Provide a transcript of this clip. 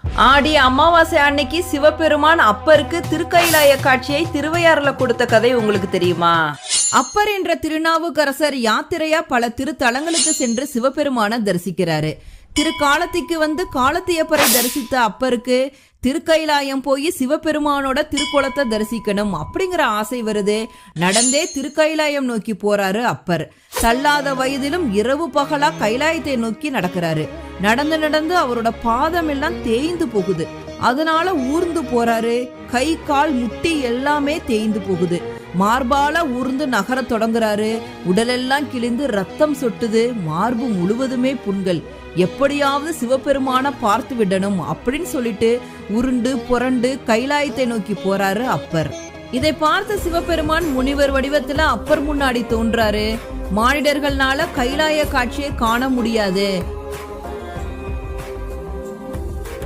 ஆடி அமாவாசை அன்னைக்கு சிவபெருமான் அப்பருக்கு திருக்கைலாய காட்சியை திருவையாறுல கொடுத்த கதை உங்களுக்கு தெரியுமா? அப்பர் என்ற திருநாவுக்கரசர் யாத்திரையா பல திருத்தலங்களுக்கு சென்று சிவபெருமான தரிசிக்கிறாரு. திருக்காலத்திக்கு வந்து காலத்தியப்பரை தரிசித்த அப்பருக்கு திருக்கைலாயம் போய் சிவபெருமானோட திருக்குளத்தை தரிசிக்கணும் அப்படிங்கிற ஆசை வருது. நடந்தே திருக்கைலாயம் நோக்கி போறாரு அப்பர். தள்ளாத வயதிலும் இரவு பகலா கைலாயத்தை நோக்கி நடக்கிறாரு. நடந்து நடந்து அவரோட பாதம் எல்லாம் தேய்ந்து போகுது. அதனால ஊர்ந்து போறாரு. கை கால் முட்டி எல்லாமே தேய்ந்து போகுது. மார்பால ஊர்ந்து நகர தொடங்குறாரு. உடலெல்லாம் கிழிந்து ரத்தம் சொட்டுது. மார்பு முழுவதுமே புண்கள். எப்படியாவது சிவபெருமான பார்த்து விடணும் அப்படின்னு சொல்லிட்டு உருண்டு புரண்டு கைலாயத்தை நோக்கி போறாரு அப்பர். இதை பார்த்த சிவபெருமான் முனிவர் வடிவத்துல அப்பர் முன்னாடி தோன்றாரு. மானிடர்கள்னால கைலாய காட்சியை காண முடியாது,